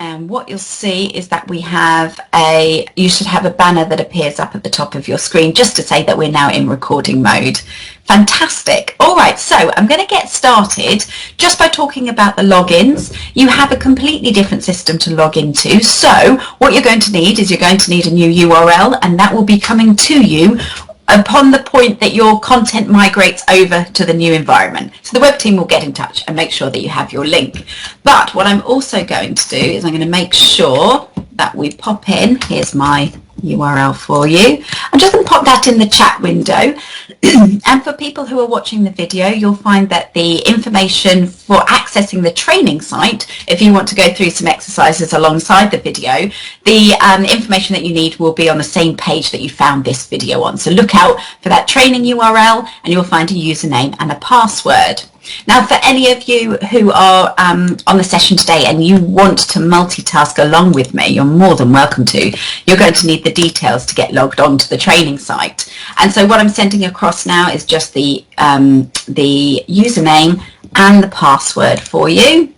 And what you'll see is that you should have a banner that appears up at the top of your screen just to say that we're now in recording mode. Fantastic. All right, so I'm going to get started just by talking about the logins. You have a completely different system to log into. So what you're going to need is you're going to need a new URL, and that will be coming to you upon the point that your content migrates over to the new environment. So the web team will get in touch and make sure that you have your link. But what I'm also going to do is I'm going to make sure that we pop in, here's my URL for you. I'm just going to pop that in the chat window. And for people who are watching the video, you'll find that the information for accessing the training site, if you want to go through some exercises alongside the video, the information that you need will be on the same page that you found this video on. So look out for that training URL and you'll find a username and a password. Now, for any of you who are on the session today and you want to multitask along with me, you're more than welcome to. You're going to need the details to get logged on to the training site. And so what I'm sending across now is just the username and the password for you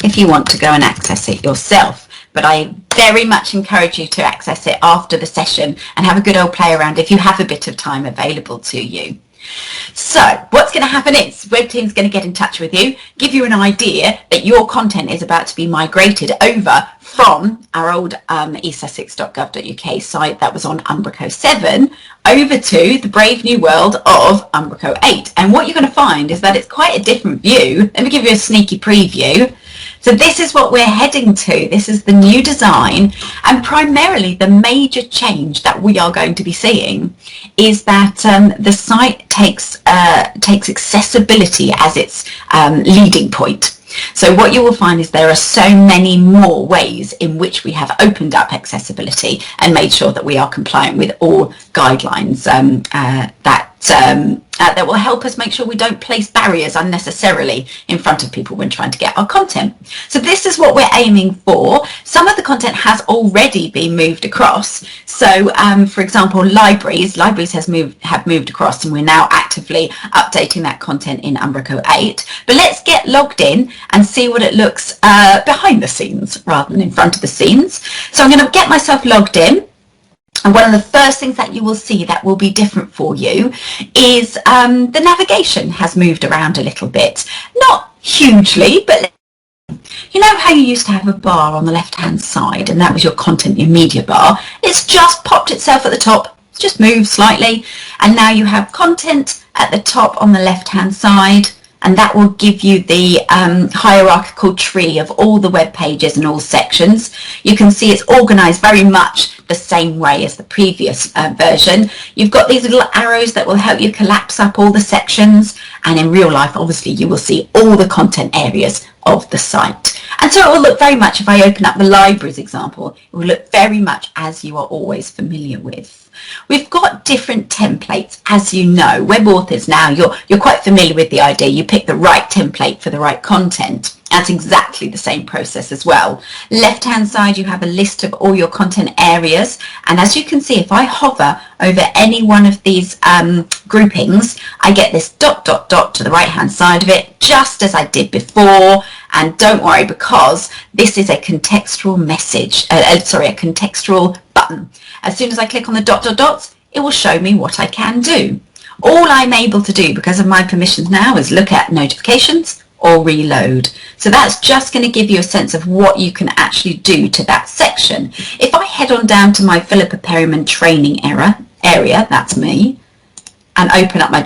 if you want to go and access it yourself. But I very much encourage you to access it after the session and have a good old play around if you have a bit of time available to you. So what's going to happen is web team's going to get in touch with you, give you an idea that your content is about to be migrated over from our old esussex.gov.uk site that was on Umbraco 7 over to the brave new world of Umbraco 8. And what you're going to find is that it's quite a different view. Let me give you a sneaky preview. So this is what we're heading to. This is the new design, and primarily the major change that we are going to be seeing is that the site takes accessibility as its leading point. So what you will find is there are so many more ways in which we have opened up accessibility and made sure that we are compliant with all guidelines that will help us make sure we don't place barriers unnecessarily in front of people when trying to get our content. So this is what we're aiming for. Some of the content has already been moved across. So for example, libraries have moved across, and we're now actively updating that content in Umbraco 8. But let's get logged in and see what it looks behind the scenes rather than in front of the scenes. So I'm going to get myself logged in. And one of the first things that you will see that will be different for you is the navigation has moved around a little bit. Not hugely, but you know how you used to have a bar on the left-hand side and that was your content, your media bar? It's just popped itself at the top, it's just moved slightly. And now you have content at the top on the left-hand side, and that will give you the hierarchical tree of all the web pages and all sections. You can see it's organized very much the same way as the previous version. You've got these little arrows that will help you collapse up all the sections, and in real life obviously you will see all the content areas of the site. And so it will look very much, if I open up the libraries example, it will look very much as you are always familiar with. We've got different templates, as you know. Web authors now, you're quite familiar with the idea. You pick the right template for the right content. That's exactly the same process as well. Left-hand side, you have a list of all your content areas. And as you can see, if I hover over any one of these groupings, I get this ... to the right-hand side of it, just as I did before. And don't worry, because this is a contextual message, a contextual button. As soon as I click on the ... it will show me what I can do. All I'm able to do because of my permissions now is look at notifications or reload. So that's just going to give you a sense of what you can actually do to that section. If I head on down to my Philippa Perryman training area, that's me, and open up my ...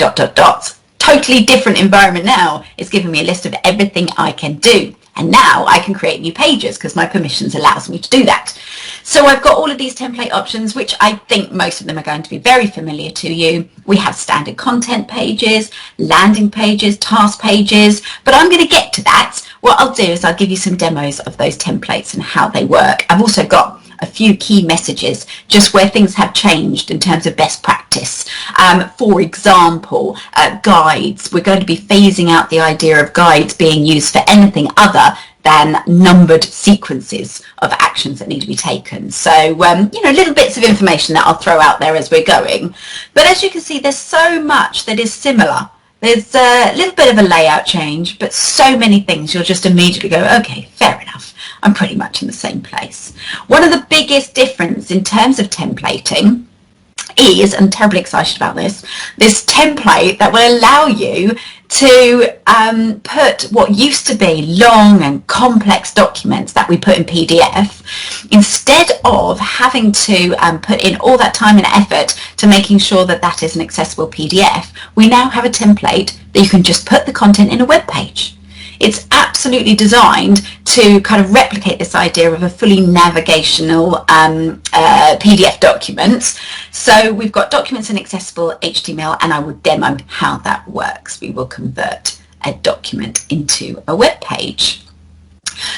totally different environment now. It's giving me a list of everything I can do. And now I can create new pages because my permissions allows me to do that. So I've got all of these template options, which I think most of them are going to be very familiar to you. We have standard content pages, landing pages, task pages, but I'm going to get to that. What I'll do is I'll give you some demos of those templates and how they work. I've also got a few key messages just where things have changed in terms of best practice. For example, guides. We're going to be phasing out the idea of guides being used for anything other than numbered sequences of actions that need to be taken. So, you know, little bits of information that I'll throw out there as we're going. But as you can see, there's so much that is similar. There's a little bit of a layout change, but so many things you'll just immediately go, okay, fair enough. enough. I'm pretty much in the same place. One of the biggest differences in terms of templating is, and I'm terribly excited about this template that will allow you to put what used to be long and complex documents that we put in PDF, instead of having to put in all that time and effort to making sure that that is an accessible PDF. We now have a template that you can just put the content in a web page. It's absolutely designed to kind of replicate this idea of a fully navigational PDF document. So we've got documents in accessible HTML, and I will demo how that works. We will convert a document into a web page.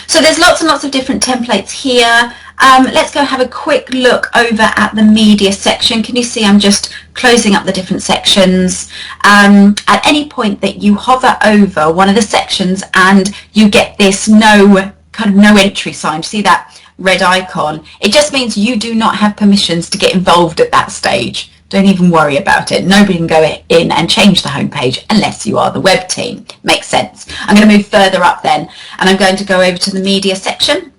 So there's lots and lots of different templates here. Let's go have a quick look over at the media section. Can you see I'm just closing up the different sections? At any point that you hover over one of the sections and you get this no entry sign, see that red icon? It just means you do not have permissions to get involved at that stage. Don't even worry about it. Nobody can go in and change the homepage unless you are the web team. Makes sense. I'm going to move further up then, and I'm going to go over to the media section.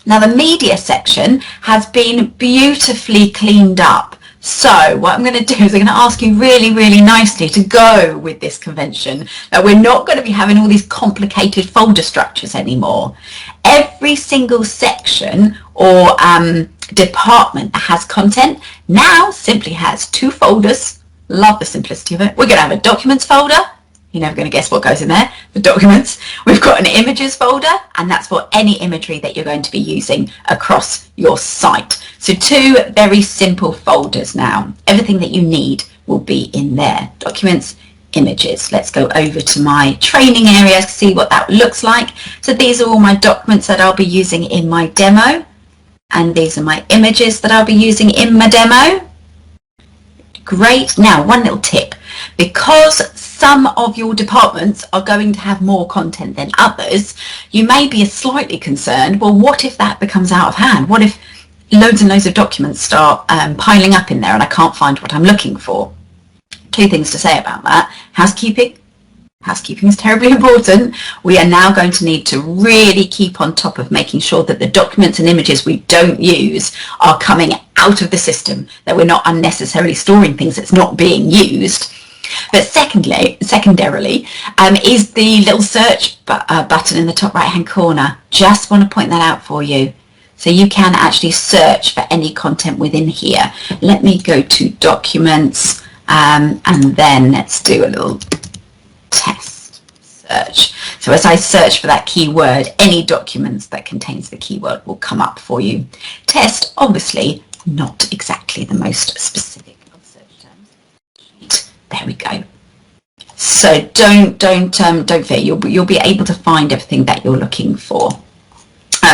Now the media section has been beautifully cleaned up. So what I'm going to do is I'm going to ask you really, really nicely to go with this convention that we're not going to be having all these complicated folder structures anymore. Every single section or department that has content now simply has two folders. Love the simplicity of it. We're going to have a documents folder. You're never going to guess what goes in there, the documents. We've got an images folder, and that's for any imagery that you're going to be using across your site. So two very simple folders now. Everything that you need will be in there. Documents, images. Let's go over to my training area to see what that looks like. So these are all my documents that I'll be using in my demo, and these are my images that I'll be using in my demo. Great. Now, one little tip. Because some of your departments are going to have more content than others, you may be slightly concerned, well, what if that becomes out of hand? What if loads and loads of documents start piling up in there and I can't find what I'm looking for? Two things to say about that. Housekeeping. Housekeeping is terribly important. We are now going to need to really keep on top of making sure that the documents and images we don't use are coming out of the system, that we're not unnecessarily storing things that's not being used. But secondarily, is the little search button in the top right hand corner. Just want to point that out for you. So you can actually search for any content within here. Let me go to documents and then let's do a little test search. So as I search for that keyword, any documents that contains the keyword will come up for you. Test, obviously not exactly the most specific of search terms. There we go. So don't fear. You'll be able to find everything that you're looking for.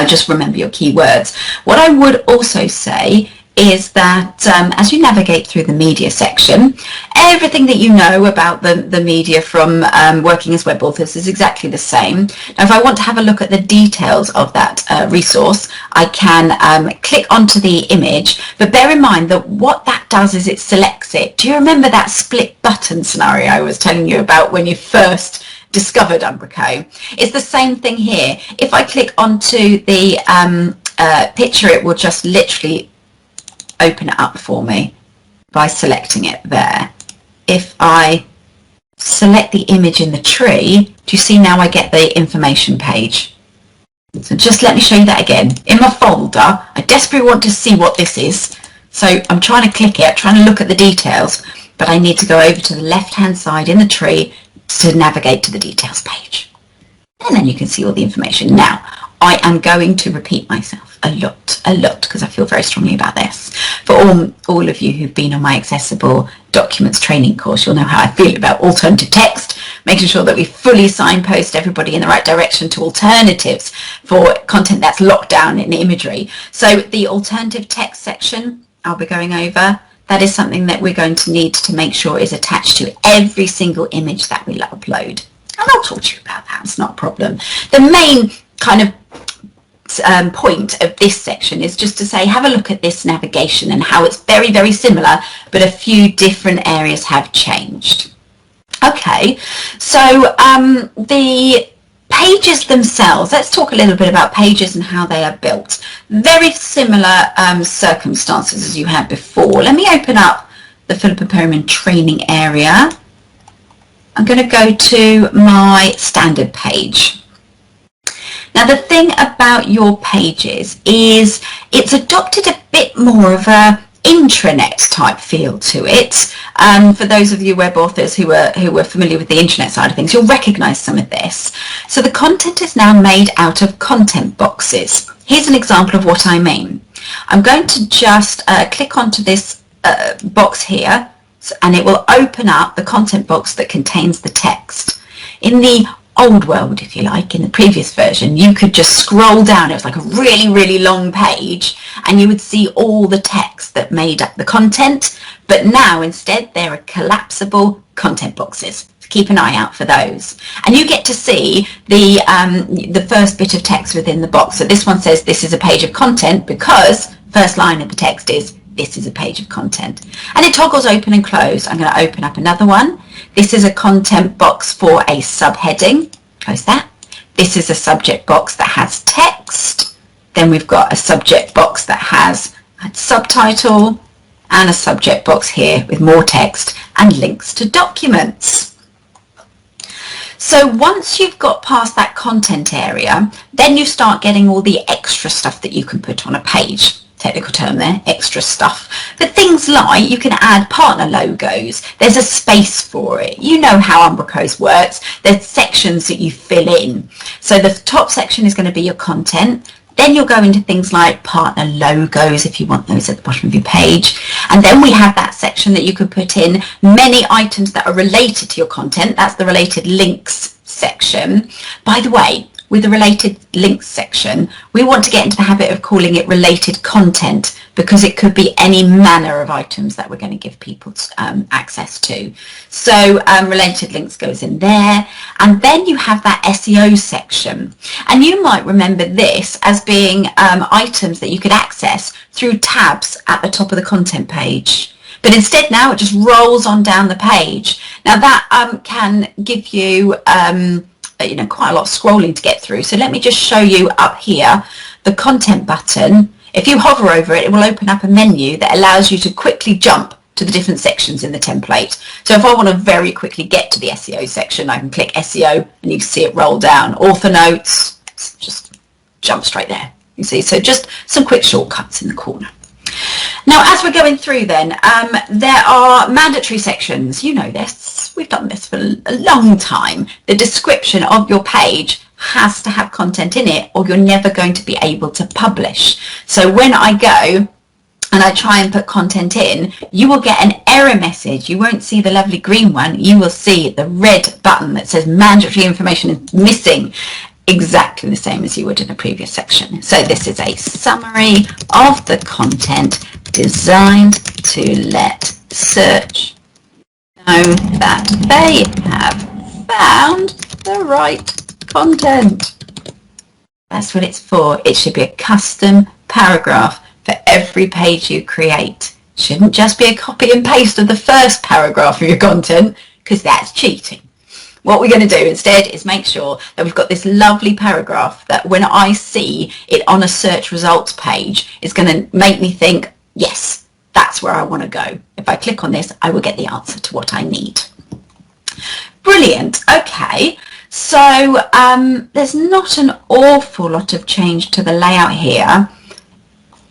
Just remember your keywords. What I would also say is that as you navigate through the media section, everything that you know about the media from working as web authors is exactly the same. Now, if I want to have a look at the details of that resource, I can click onto the image, but bear in mind that what that does is it selects it. Do you remember that split button scenario I was telling you about when you first discovered Umbraco? It's the same thing here. If I click onto the picture, it will just literally open it up for me by selecting it there. If I select the image in the tree, do you see now I get the information page? So just let me show you that again. In my folder, I desperately want to see what this is. So I'm trying to click it, trying to look at the details, but I need to go over to the left-hand side in the tree to navigate to the details page. And then you can see all the information. Now, I am going to repeat myself a lot, because I feel very strongly about this. For all of you who've been on my Accessible Documents training course, you'll know how I feel about alternative text, making sure that we fully signpost everybody in the right direction to alternatives for content that's locked down in imagery. So the alternative text section I'll be going over, that is something that we're going to need to make sure is attached to every single image that we upload. And I'll talk to you about that, it's not a problem. The main kind of point of this section is just to say, have a look at this navigation and how it's very, very similar, but a few different areas have changed. Okay, so the Pages themselves, let's talk a little bit about pages and how they are built. Very similar circumstances as you had before. Let me open up the Philippa Perryman training area. I'm going to go to my standard page. Now the thing about your pages is it's adopted a bit more of a intranet type feel to it. For those of you web authors who are familiar with the internet side of things, you'll recognize some of this. So the content is now made out of content boxes. Here's an example of what I mean. I'm going to just click onto this box here, and it will open up the content box that contains the text. In the old world, if you like, in the previous version, you could just scroll down. It was like a really, really long page, and you would see all the text that made up the content. But now, instead, there are collapsible content boxes. Keep an eye out for those. And you get to see the first bit of text within the box. So this one says this is a page of content because first line of the text is this is a page of content. And it toggles open and close. I'm going to open up another one. This is a content box for a subheading. Close that. This is a subject box that has text. Then we've got a subject box that has a subtitle and a subject box here with more text and links to documents. So once you've got past that content area, then you start getting all the extra stuff that you can put on a page. Technical term there, extra stuff. But things like you can add partner logos. There's a space for it. You know how Umbraco works. There's sections that you fill in. So the top section is going to be your content. Then you'll go into things like partner logos if you want those at the bottom of your page. And then we have that section that you could put in many items that are related to your content. That's the related links section. By the way, with the related links section, we want to get into the habit of calling it related content because it could be any manner of items that we're going to give people access to. So related links goes in there. And then you have that SEO section. And you might remember this as being items that you could access through tabs at the top of the content page. But instead now it just rolls on down the page. Now that can give you quite a lot of scrolling to get through. So let me just show you up here the content button. If you hover over it, it will open up a menu that allows you to quickly jump to the different sections in the template. So if I want to very quickly get to the SEO section, I can click SEO and you can see it roll down. Author notes, just jump straight there. You see, so just some quick shortcuts in the corner. Now, as we're going through then, there are mandatory sections. You know this. We've done this for a long time. The description of your page has to have content in it or you're never going to be able to publish. So when I go and I try and put content in, you will get an error message. You won't see the lovely green one. You will see the red button that says mandatory information is missing. Exactly the same as you would in a previous section. So this is a summary of the content designed to let search know that they have found the right content. That's what it's for. It should be a custom paragraph for every page you create. It shouldn't just be a copy and paste of the first paragraph of your content because that's cheating. What we're going to do instead is make sure that we've got this lovely paragraph that when I see it on a search results page, it's going to make me think, yes, that's where I want to go. If I click on this, I will get the answer to what I need. Brilliant. Okay, so there's not an awful lot of change to the layout here.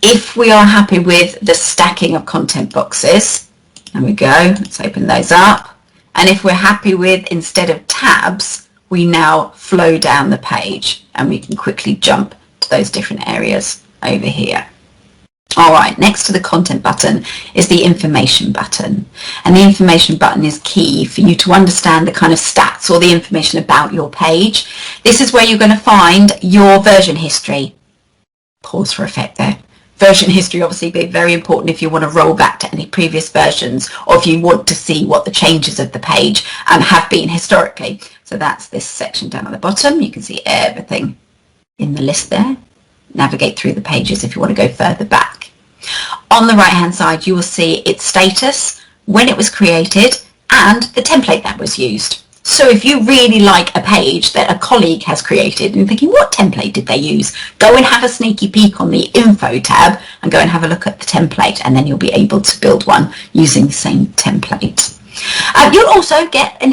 If we are happy with the stacking of content boxes, there we go, let's open those up. And if we're happy with, instead of tabs, we now flow down the page and we can quickly jump to those different areas over here. All right, next to the content button is the information button. And the information button is key for you to understand the kind of stats or the information about your page. This is where you're going to find your version history. Pause for effect there. Version history obviously be very important if you want to roll back to any previous versions or if you want to see what the changes of the page have been historically. So that's this section down at the bottom. You can see everything in the list there. Navigate through the pages if you want to go further back. On the right hand side you will see its status, when it was created and the template that was used. So if you really like a page that a colleague has created and you're thinking, what template did they use? Go and have a sneaky peek on the info tab and go and have a look at the template, and then you'll be able to build one using the same template. You'll also get an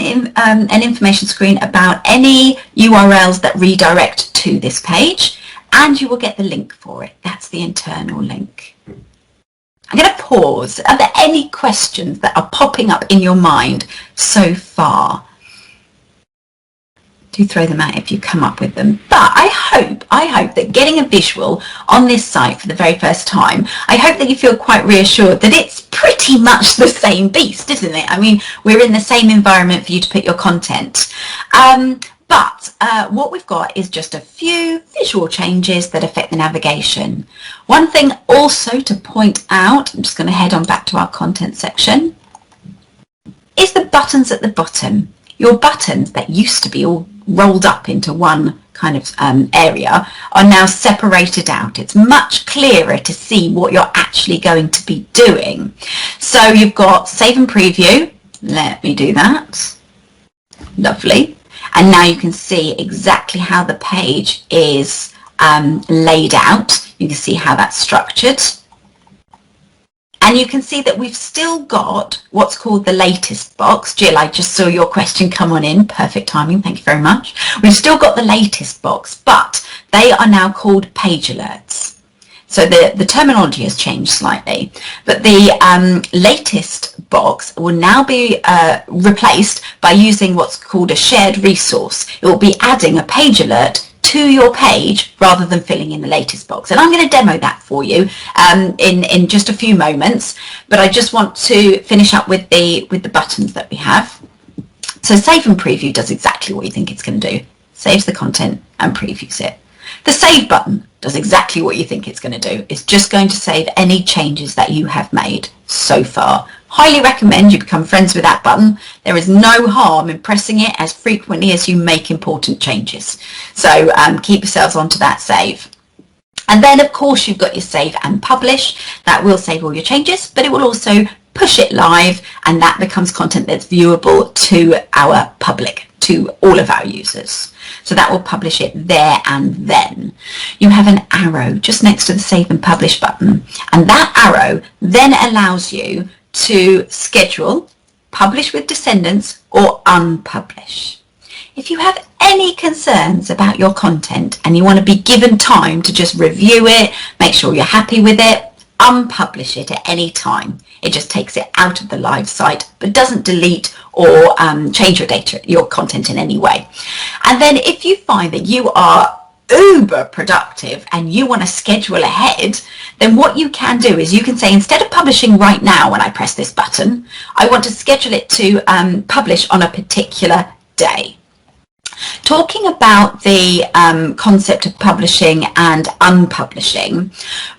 information screen about any URLs that redirect to this page, and you will get the link for it. That's the internal link. I'm going to pause. Are there any questions that are popping up in your mind so far? Do throw them out if you come up with them. But I hope that getting a visual on this site for the very first time, I hope that you feel quite reassured that it's pretty much the same beast, isn't it? I mean, we're in the same environment for you to put your content. But what we've got is just a few visual changes that affect the navigation. One thing also to point out, I'm just going to head on back to our content section, is the buttons at the bottom. Your buttons that used to be all rolled up into one kind of area are now separated out. It's much clearer to see what you're actually going to be doing. So you've got save and preview. Let me do that. Lovely. And now you can see exactly how the page is laid out. You can see how that's structured. And you can see that we've still got what's called the latest box. Jill, I just saw your question come on in. Perfect timing. Thank you very much. We've still got the latest box, but they are now called page alerts. So the terminology has changed slightly, but the latest box will now be replaced by using what's called a shared resource. It will be adding a page alert to your page rather than filling in the latest box. And I'm going to demo that for you in just a few moments, but I just want to finish up with the buttons that we have. So save and preview does exactly what you think it's going to do. Saves the content and previews it. The save button does exactly what you think it's going to do. It's just going to save any changes that you have made so far. Highly recommend you become friends with that button. There is no harm in pressing it as frequently as you make important changes. So keep yourselves onto that save. And then of course you've got your save and publish. That will save all your changes, but it will also push it live, and that becomes content that's viewable to our public, to all of our users. So that will publish it there and then. You have an arrow just next to the save and publish button, and that arrow then allows you to schedule, publish with descendants, or unpublish. If you have any concerns about your content and you want to be given time to just review it, make sure you're happy with it, unpublish it at any time. It just takes it out of the live site, but doesn't delete or change your data, your content in any way. And then if you find that you are uber productive and you want to schedule ahead, then what you can do is you can say, instead of publishing right now when I press this button, I want to schedule it to publish on a particular day. Talking about the concept of publishing and unpublishing,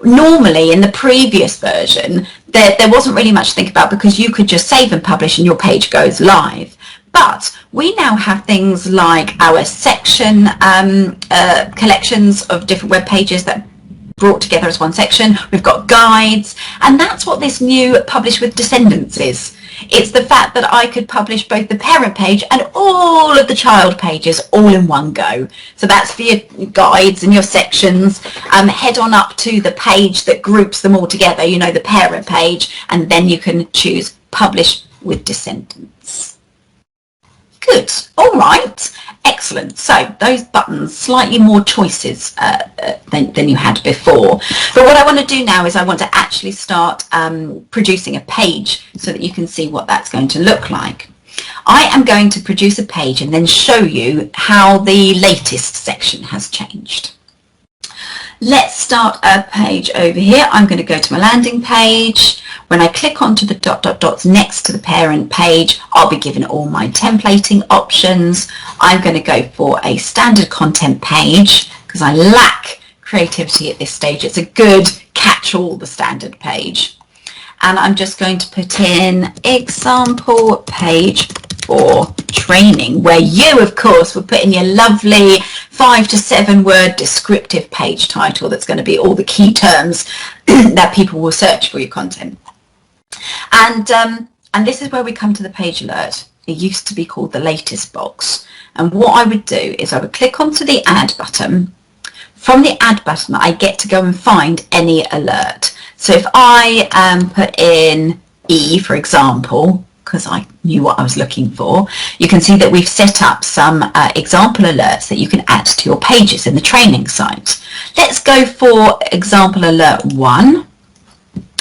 normally in the previous version there wasn't really much to think about, because you could just save and publish and your page goes live. But we now have things like our section collections of different web pages that brought together as one section. We've got guides, and that's what this new publish with descendants is. It's the fact that I could publish both the parent page and all of the child pages all in one go. So that's for your guides and your sections. Head on up to the page that groups them all together, you know, the parent page, and then you can choose publish with descendants. Good. All right. Excellent. So those buttons, slightly more choices than you had before. But what I want to do now is I want to actually start producing a page so that you can see what that's going to look like. I am going to produce a page and then show you how the latest section has changed. Let's start a page over here. I'm going to go to my landing page. When I click onto the dots next to the parent page, I'll be given all my templating options. I'm going to go for a standard content page because I lack creativity at this stage. It's a good catch-all, the standard page. And I'm just going to put in example page for training, where you, of course, will put in your lovely 5 to 7 word descriptive page title that's going to be all the key terms that people will search for your content. And this is where we come to the page alert. it used to be called the latest box. And what I would do is I would click onto the add button. From the add button, I get to go and find any alert. So if I put in E, for example, because I knew what I was looking for, you can see that we've set up some example alerts that you can add to your pages in the training site. Let's go for example alert 1.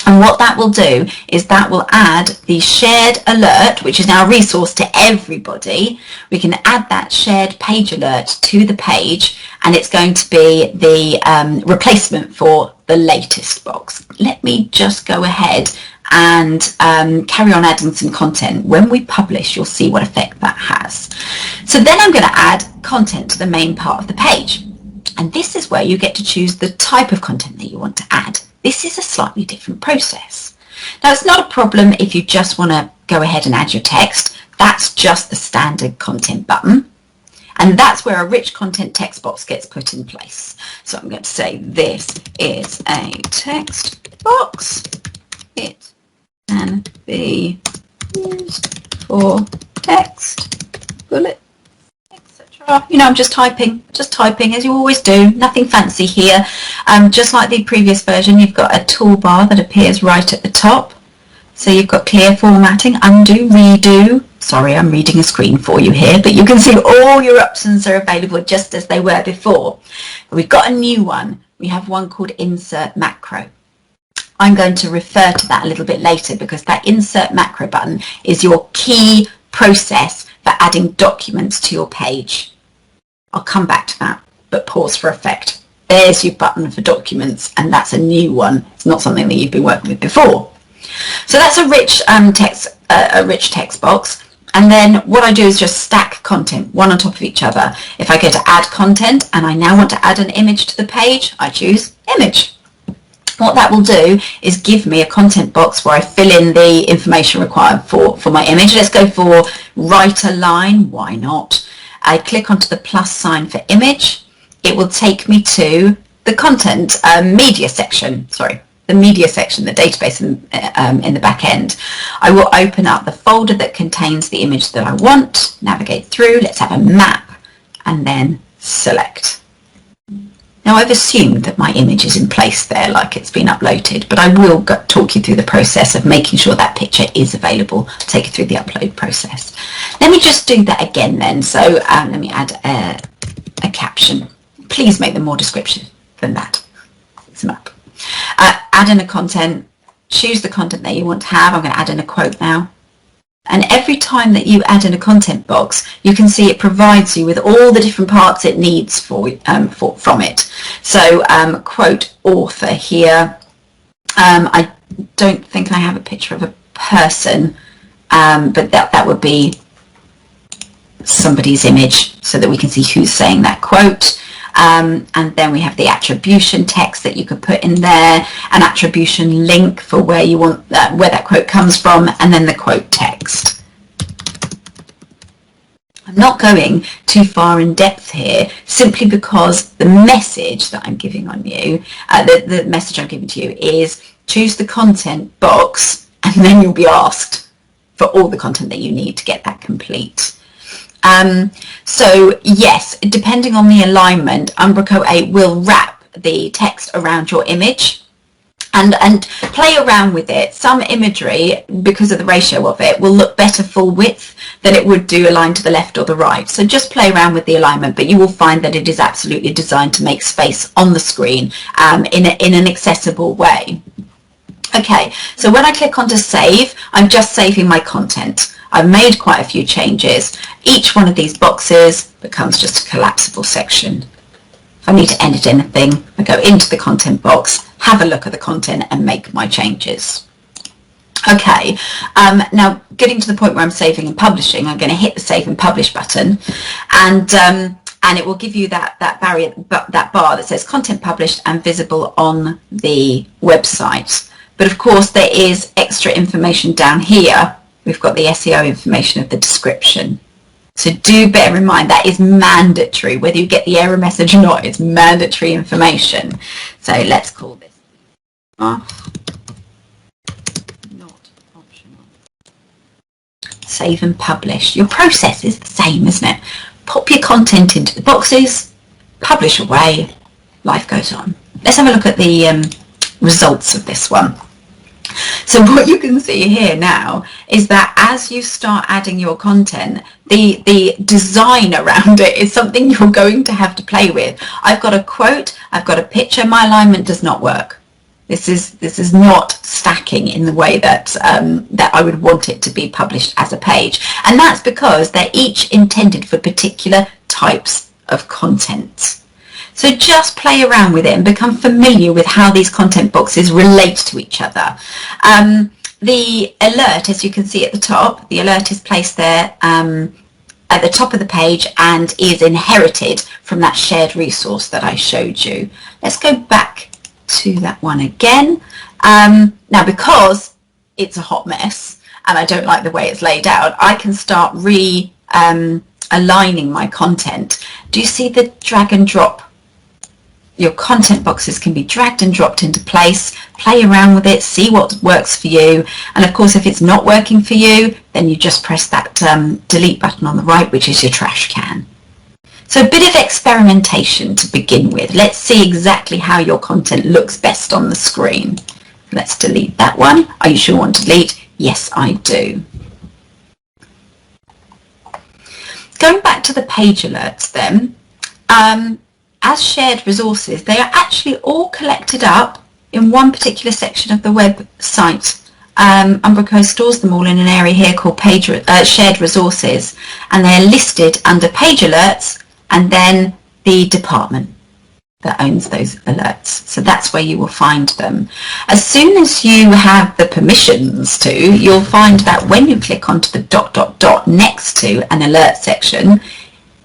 And what that will do is that will add the shared alert, which is now a resource to everybody. We can add that shared page alert to the page, and it's going to be the replacement for the latest box. Let me just go ahead and carry on adding some content. When we publish, you'll see what effect that has. So then I'm going to add content to the main part of the page. And this is where you get to choose the type of content that you want to add. This is a slightly different process. Now, it's not a problem if you just want to go ahead and add your text. That's just the standard content button. And that's where a rich content text box gets put in place. So I'm going to say this is a text box. It can be used for text, bullet, etc. You know, I'm just typing as you always do. Nothing fancy here. Just like the previous version, you've got a toolbar that appears right at the top. So you've got clear formatting, undo, redo. Sorry, I'm reading a screen for you here, but you can see all your options are available just as they were before. But we've got a new one. We have one called insert macro. I'm going to refer to that a little bit later because that insert macro button is your key process for adding documents to your page. I'll come back to that, but pause for effect. There's your button for documents, and that's a new one. It's not something that you've been working with before. So that's a rich text box. And then what I do is just stack content one on top of each other. If I go to add content and I now want to add an image to the page, I choose image. What that will do is give me a content box where I fill in the information required for my image. Let's go for write a line. Why not? I click onto the plus sign for image. It will take me to the content media section. Sorry, the media section, the database in the back end. I will open up the folder that contains the image that I want, navigate through, let's have a map, and then select. Now I've assumed that my image is in place there like it's been uploaded, but I will talk you through the process of making sure that picture is available, take you through the upload process. Let me just do that again then. So let me add a caption. Please make them more descriptive than that. Fix them up. Add in a content, choose the content that you want to have. I'm going to add in a quote now. And every time that you add in a content box, you can see it provides you with all the different parts it needs from it. So quote author here. I don't think I have a picture of a person, but that would be somebody's image so that we can see who's saying that quote. And then we have the attribution text that you could put in there, an attribution link for where you want where that quote comes from, and then the quote text. I'm not going too far in depth here simply because the message that I'm giving on you, the message I'm giving to you is choose the content box, and then you'll be asked for all the content that you need to get that complete. So yes, depending on the alignment, Umbraco 8 will wrap the text around your image and play around with it. Some imagery, because of the ratio of it, will look better full width than it would do aligned to the left or the right. So just play around with the alignment, but you will find that it is absolutely designed to make space on the screen in an accessible way. Okay, so when I click on to save, I'm just saving my content. I've made quite a few changes. Each one of these boxes becomes just a collapsible section. If I need to edit anything, I go into the content box, have a look at the content and make my changes. Okay, now getting to the point where I'm saving and publishing, I'm going to hit the save and publish button, and it will give you that bar that says content published and visible on the website. But of course there is extra information down here. We've got the SEO information of the description. So do bear in mind that is mandatory. Whether you get the error message or not, it's mandatory information. So let's call this off, not optional. save and publish. Your process is the same, isn't it? Pop your content into the boxes, publish away, life goes on. Let's have a look at the results of this one. So what you can see here now is that as you start adding your content, the design around it is something you're going to have to play with. I've got a quote, I've got a picture, my alignment does not work. This is not stacking in the way that that I would want it to be published as a page, and that's because they're each intended for particular types of content. So just play around with it and become familiar with how these content boxes relate to each other. The alert, as you can see at the top, the alert is placed there at the top of the page and is inherited from that shared resource that I showed you. Let's go back to that one again. Now, because it's a hot mess and I don't like the way it's laid out, I can start aligning my content. Do you see the drag and drop? Your content boxes can be dragged and dropped into place. Play around with it, see what works for you, and of course if it's not working for you, then you just press that delete button on the right, which is your trash can. So a bit of experimentation to begin with. Let's see exactly how your content looks best on the screen. Let's delete that one. Are you sure you want to delete? Yes, I do. Going back to the page alerts then, as shared resources, they are actually all collected up in one particular section of the website. Umbraco stores them all in an area here called shared resources, and they're listed under page alerts and then the department that owns those alerts. So that's where you will find them. As soon as you have the permissions to, you'll find that when you click onto the ... next to an alert section,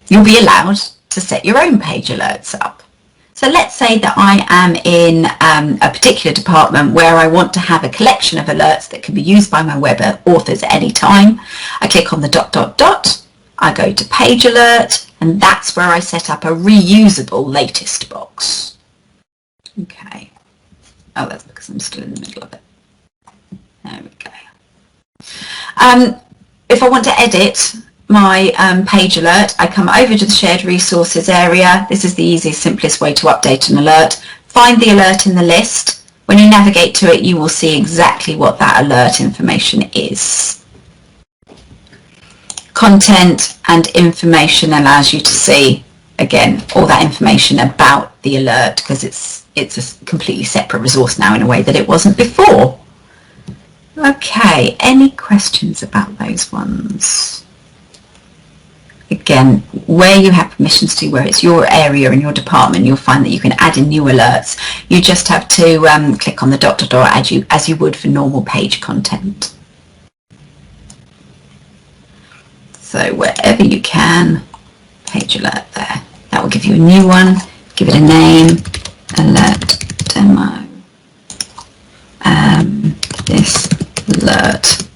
you'll be allowed to set your own page alerts up. So let's say that I am in a particular department where I want to have a collection of alerts that can be used by my web authors at any time. I click on the ... I go to page alert, and that's where I set up a reusable latest box. Okay. Oh, that's because I'm still in the middle of it. There we go. If I want to edit my page alert, I come over to the shared resources area. This is the easiest, simplest way to update an alert. Find the alert in the list. When you navigate to it, you will see exactly what that alert information is. Content and information allows you to see, again, all that information about the alert, because it's a completely separate resource now in a way that it wasn't before. Okay, any questions about those ones? Again, where you have permissions to, where it's your area and your department, you'll find that you can add in new alerts. You just have to click on the ... as you would for normal page content. So wherever you can, page alert there. That will give you a new one. Give it a name, alert demo. This alert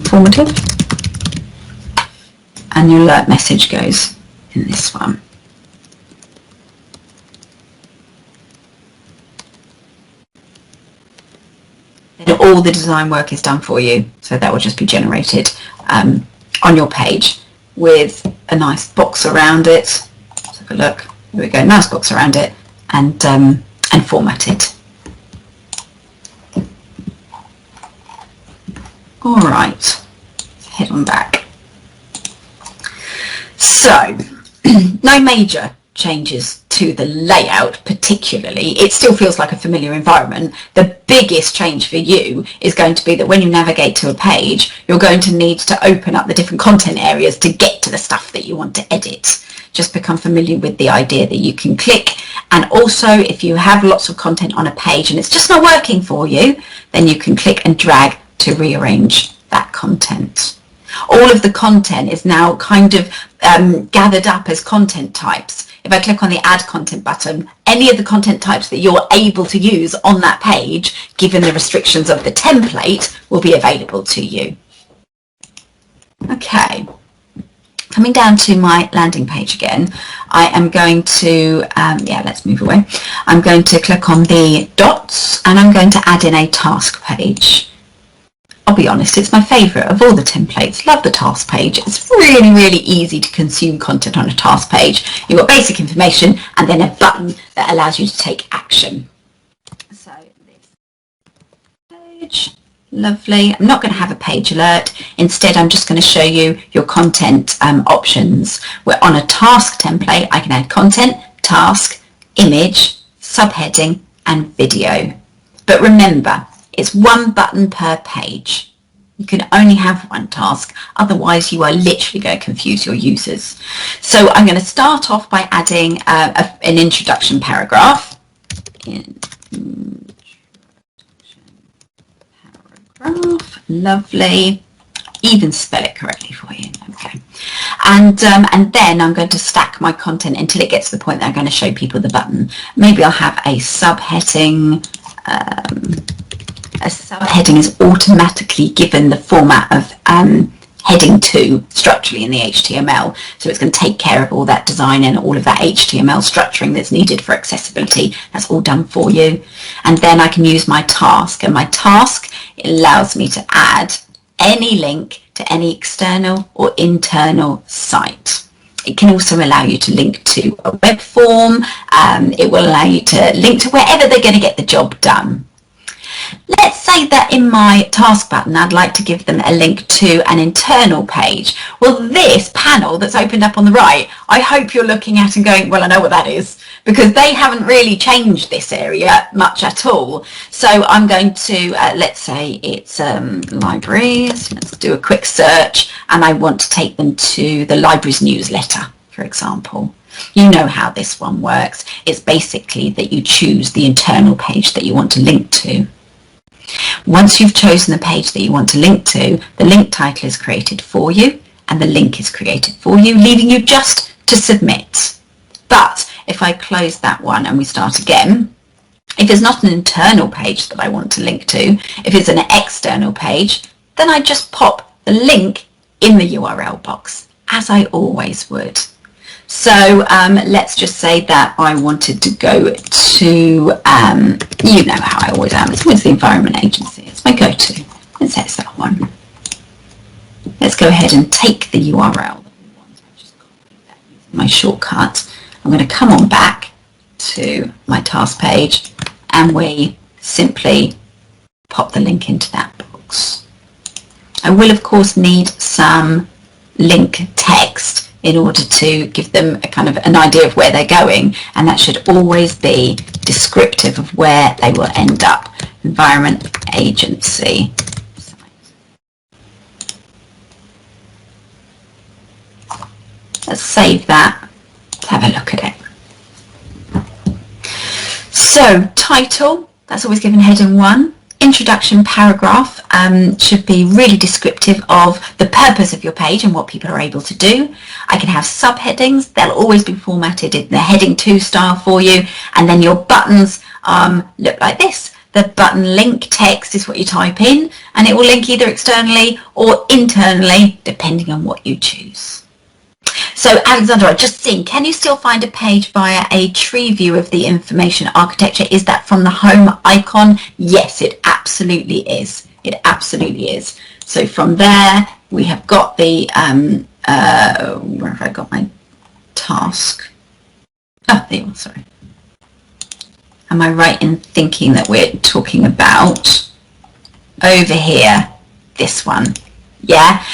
informative. And your alert message goes in this one. Then all the design work is done for you, so that will just be generated on your page with a nice box around it. Let's have a look. Here we go, nice box around it, and formatted. All right, let's head on back. So, no major changes to the layout particularly. It still feels like a familiar environment. The biggest change for you is going to be that when you navigate to a page, you're going to need to open up the different content areas to get to the stuff that you want to edit. Just become familiar with the idea that you can click, and also if you have lots of content on a page and it's just not working for you, then you can click and drag to rearrange that content. All of the content is now kind of gathered up as content types. If I click on the add content button, any of the content types that you're able to use on that page, given the restrictions of the template, will be available to you. Okay, coming down to my landing page again, I am going to, let's move away. I'm going to click on the dots and I'm going to add in a task page. I'll be honest, it's my favourite of all the templates. Love the task page. It's really, really easy to consume content on a task page. You've got basic information and then a button that allows you to take action. So this page, lovely. I'm not going to have a page alert. Instead, I'm just going to show you your content options. We're on a task template. I can add content, task, image, subheading and video. But remember, it's one button per page. You can only have one task, otherwise you are literally going to confuse your users. So I'm going to start off by adding an introduction paragraph. Lovely. Even spell it correctly for you. Okay. And then I'm going to stack my content until it gets to the point that I'm going to show people the button. Maybe I'll have a subheading. A subheading is automatically given the format of heading 2 structurally in the HTML. So it's going to take care of all that design and all of that HTML structuring that's needed for accessibility. That's all done for you. And then I can use my task. And my task allows me to add any link to any external or internal site. It can also allow you to link to a web form. It will allow you to link to wherever they're going to get the job done. Let's say that in my task button I'd like to give them a link to an internal page. Well, this panel that's opened up on the right, I hope you're looking at and going, well, I know what that is, because they haven't really changed this area much at all. So I'm going to, let's say it's libraries. Let's do a quick search and I want to take them to the library's newsletter, for example. You know how this one works. It's basically that you choose the internal page that you want to link to. Once you've chosen the page that you want to link to, the link title is created for you and the link is created for you, leaving you just to submit. But if I close that one and we start again, if it's not an internal page that I want to link to, if it's an external page, then I just pop the link in the URL box, as I always would. So let's just say that I wanted to go to, you know how I always am, it's always the Environment Agency, it's my go-to. Let's say it's that one. Let's go ahead and take the URL that we want. I just copy that using my shortcut. I'm going to come on back to my task page and we simply pop the link into that box. I will of course need some link text in order to give them a kind of an idea of where they're going, and that should always be descriptive of where they will end up. Environment Agency. Let's save that. Let's have a look at it. So title, that's always given heading 1. Introduction paragraph should be really descriptive of the purpose of your page and what people are able to do. I can have subheadings. They'll always be formatted in the heading 2 style for you. And then your buttons look like this. The button link text is what you type in and it will link either externally or internally depending on what you choose. So Alexandra, I've just seen, can you still find a page via a tree view of the information architecture? Is that from the home icon? Yes, it absolutely is. It absolutely is. So from there, we have got the, where have I got my task? Oh, there you are, sorry. Am I right in thinking that we're talking about over here, this one? Yeah,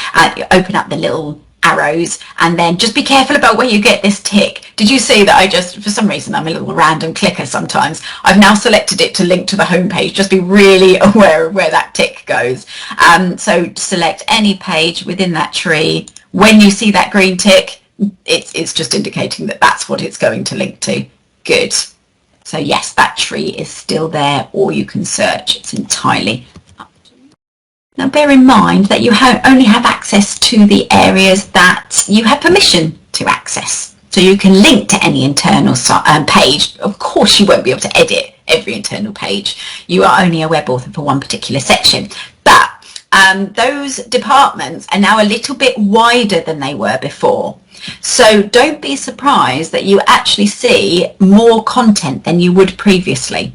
open up the little arrows and then just be careful about where you get this tick. Did you see that I just, for some reason, I'm a little random clicker sometimes. I've now selected it to link to the home page. Just be really aware of where that tick goes. So select any page within that tree. When you see that green tick, it's just indicating that that's what it's going to link to. Good. So yes, that tree is still there, or you can search. It's entirely up to you. Now bear in mind that you only have access to the areas that you have permission to access. So you can link to any internal page. Of course you won't be able to edit every internal page. You are only a web author for one particular section. But those departments are now a little bit wider than they were before. So don't be surprised that you actually see more content than you would previously.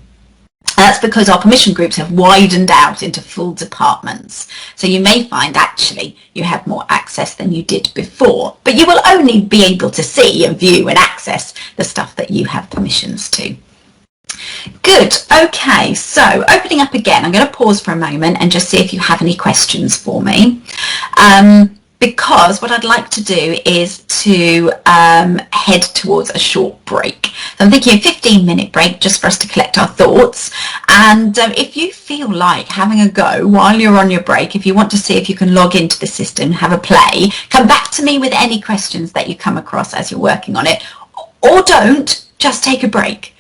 And that's because our permission groups have widened out into full departments. So you may find actually you have more access than you did before, but you will only be able to see and view and access the stuff that you have permissions to. Good. Okay, so opening up again, I'm going to pause for a moment and just see if you have any questions for me. Because what I'd like to do is to head towards a short break. So I'm thinking a 15-minute break just for us to collect our thoughts. And if you feel like having a go while you're on your break, if you want to see if you can log into the system, have a play, come back to me with any questions that you come across as you're working on it. Or don't, just take a break.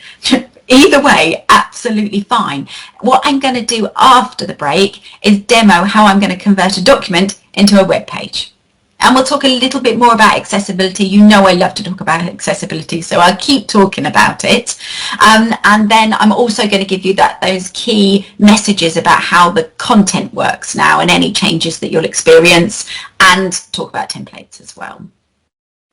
Either way, absolutely fine. What I'm going to do after the break is demo how I'm going to convert a document into a web page. And we'll talk a little bit more about accessibility. You know I love to talk about accessibility, so I'll keep talking about it. And then I'm also going to give you those key messages about how the content works now and any changes that you'll experience, and talk about templates as well.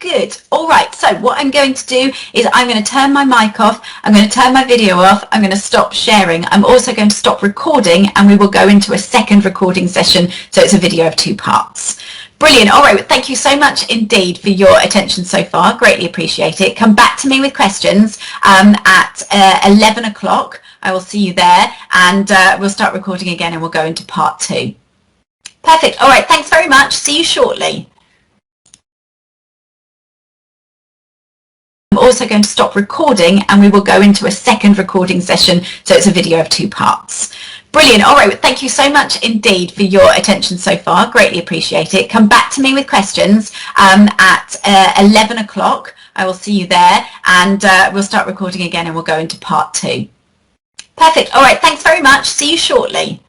Good. All right, so what I'm going to do is I'm going to turn my mic off, I'm going to turn my video off, I'm going to stop sharing, I'm also going to stop recording, and we will go into a second recording session, so it's a video of 2 parts. Brilliant. All right, thank you so much indeed for your attention so far, greatly appreciate it. Come back to me with questions at 11 o'clock. I will see you there, and we'll start recording again and we'll go into part 2. Perfect. All right, thanks very much. See you shortly. I'm also going to stop recording and we will go into a second recording session, so it's a video of 2 parts. Brilliant. All right, thank you so much indeed for your attention so far, greatly appreciate it. Come back to me with questions at 11 o'clock. I will see you there, and we'll start recording again and we'll go into part 2. Perfect. All right, thanks very much. See you shortly.